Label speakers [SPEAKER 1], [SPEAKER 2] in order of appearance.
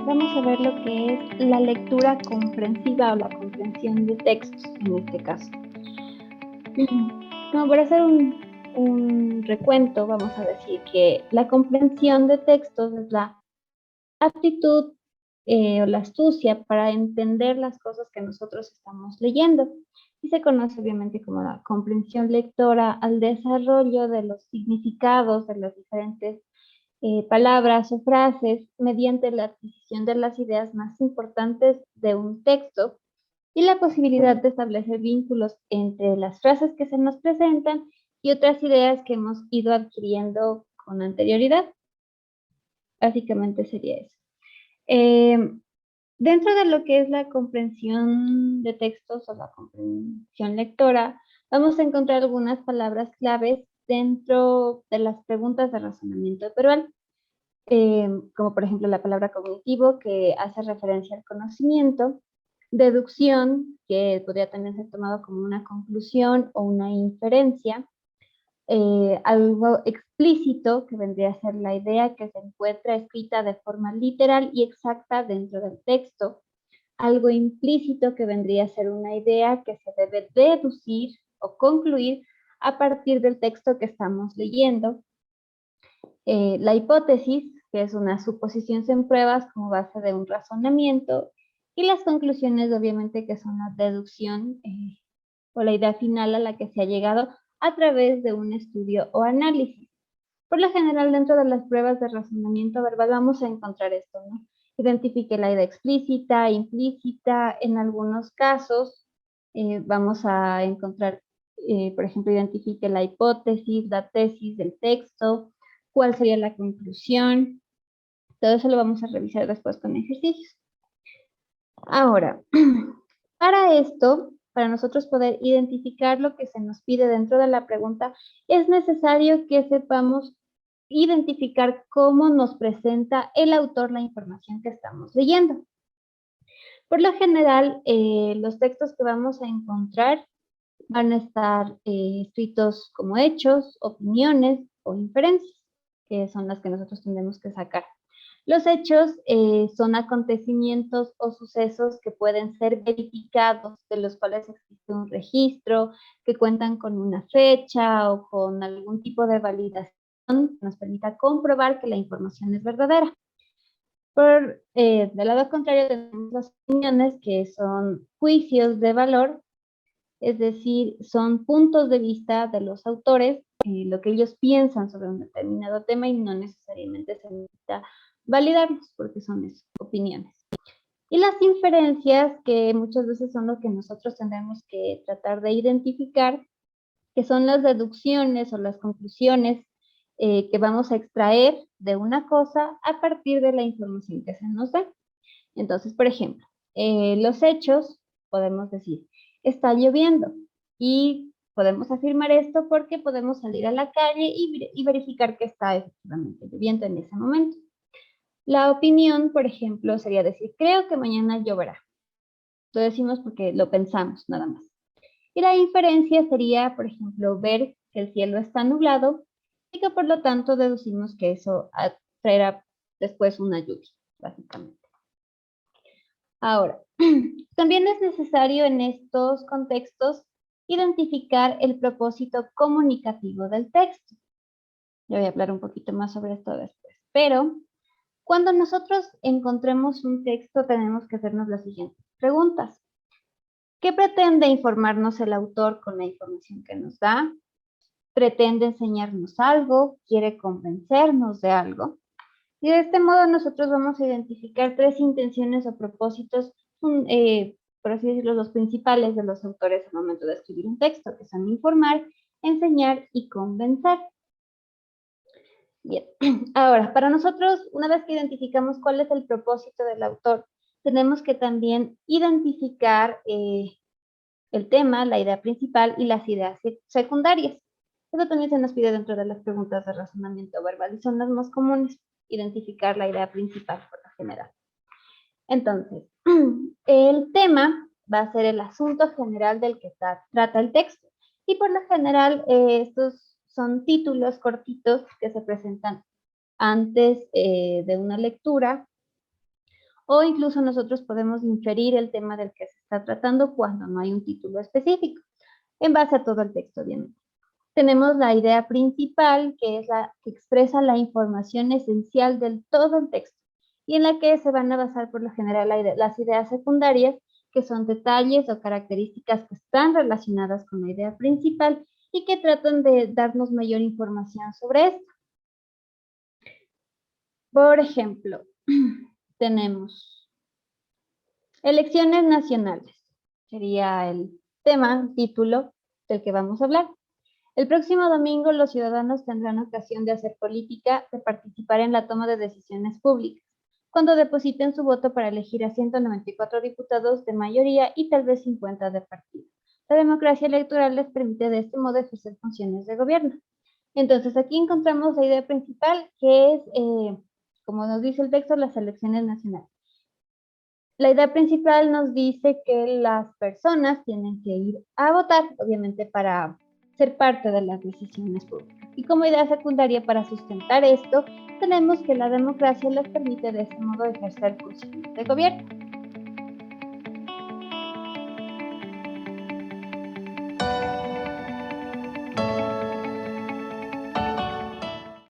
[SPEAKER 1] vamos a ver lo que es la lectura comprensiva o la comprensión de textos en este caso. Como para hacer un recuento, vamos a decir que la comprensión de textos es la aptitud o la astucia para entender las cosas que nosotros estamos leyendo. Y se conoce obviamente como la comprensión lectora al desarrollo de los significados de las diferentes palabras o frases mediante la adquisición de las ideas más importantes de un texto y la posibilidad de establecer vínculos entre las frases que se nos presentan y otras ideas que hemos ido adquiriendo con anterioridad. Básicamente sería eso. Dentro de lo que es la comprensión de textos o la comprensión lectora, vamos a encontrar algunas palabras claves dentro de las preguntas de razonamiento verbal, como por ejemplo la palabra cognitivo, que hace referencia al conocimiento, deducción, que podría también ser tomado como una conclusión o una inferencia, algo explícito, que vendría a ser la idea que se encuentra escrita de forma literal y exacta dentro del texto, algo implícito, que vendría a ser una idea que se debe deducir o concluir a partir del texto que estamos leyendo, la hipótesis, que es una suposición sin pruebas como base de un razonamiento, y las conclusiones, obviamente, que son la deducción o la idea final a la que se ha llegado a través de un estudio o análisis. Por lo general, dentro de las pruebas de razonamiento verbal vamos a encontrar esto, ¿no? Identifique la idea explícita, implícita. En algunos casos vamos a encontrar, por ejemplo, identifique la hipótesis, la tesis del texto, cuál sería la conclusión. Todo eso lo vamos a revisar después con ejercicios. Ahora, para esto, para nosotros poder identificar lo que se nos pide dentro de la pregunta, es necesario que sepamos identificar cómo nos presenta el autor la información que estamos leyendo. Por lo general, los textos que vamos a encontrar van a estar escritos como hechos, opiniones o inferencias, que son las que nosotros tendremos que sacar. Los hechos son acontecimientos o sucesos que pueden ser verificados, de los cuales existe un registro, que cuentan con una fecha o con algún tipo de validación que nos permita comprobar que la información es verdadera. Del lado contrario, tenemos las opiniones, que son juicios de valor, es decir, son puntos de vista de los autores, lo que ellos piensan sobre un determinado tema, y no necesariamente se necesita validarlos porque son opiniones. Y las inferencias, que muchas veces son lo que nosotros tendremos que tratar de identificar, que son las deducciones o las conclusiones que vamos a extraer de una cosa a partir de la información que se nos da. Entonces, por ejemplo, los hechos, podemos decir, está lloviendo, y podemos afirmar esto porque podemos salir a la calle y verificar que está efectivamente lloviendo en ese momento. La opinión, por ejemplo, sería decir, creo que mañana lloverá. Lo decimos porque lo pensamos, nada más. Y la inferencia sería, por ejemplo, ver que el cielo está nublado y que por lo tanto deducimos que eso traerá después una lluvia, básicamente. Ahora, también es necesario en estos contextos identificar el propósito comunicativo del texto. Yo voy a hablar un poquito más sobre esto después. Pero cuando nosotros encontremos un texto, tenemos que hacernos las siguientes preguntas. ¿Qué pretende informarnos el autor con la información que nos da? ¿Pretende enseñarnos algo? ¿Quiere convencernos de algo? Y de este modo nosotros vamos a identificar tres intenciones o propósitos, por así decirlo, los principales de los autores al momento de escribir un texto, que son informar, enseñar y convencer. Bien, ahora, para nosotros, una vez que identificamos cuál es el propósito del autor, tenemos que también identificar el tema, la idea principal y las ideas secundarias. Eso también se nos pide dentro de las preguntas de razonamiento verbal y son las más comunes. Identificar la idea principal por lo general. Entonces, el tema va a ser el asunto general del que trata el texto. Y por lo general, estos son títulos cortitos que se presentan antes de una lectura, o incluso nosotros podemos inferir el tema del que se está tratando cuando no hay un título específico, en base a todo el texto, obviamente. Tenemos la idea principal, que es la que expresa la información esencial del todo el texto, y en la que se van a basar por lo general las ideas secundarias, que son detalles o características que están relacionadas con la idea principal y que tratan de darnos mayor información sobre esto. Por ejemplo, tenemos elecciones nacionales. Sería el tema, título del que vamos a hablar. El próximo domingo los ciudadanos tendrán ocasión de hacer política, de participar en la toma de decisiones públicas, cuando depositen su voto para elegir a 194 diputados de mayoría y tal vez 50 de partido. La democracia electoral les permite de este modo ejercer funciones de gobierno. Entonces aquí encontramos la idea principal, que es, como nos dice el texto, las elecciones nacionales. La idea principal nos dice que las personas tienen que ir a votar, obviamente para ser parte de las decisiones públicas. Y como idea secundaria para sustentar esto, tenemos que la democracia les permite de este modo ejercer funciones de gobierno.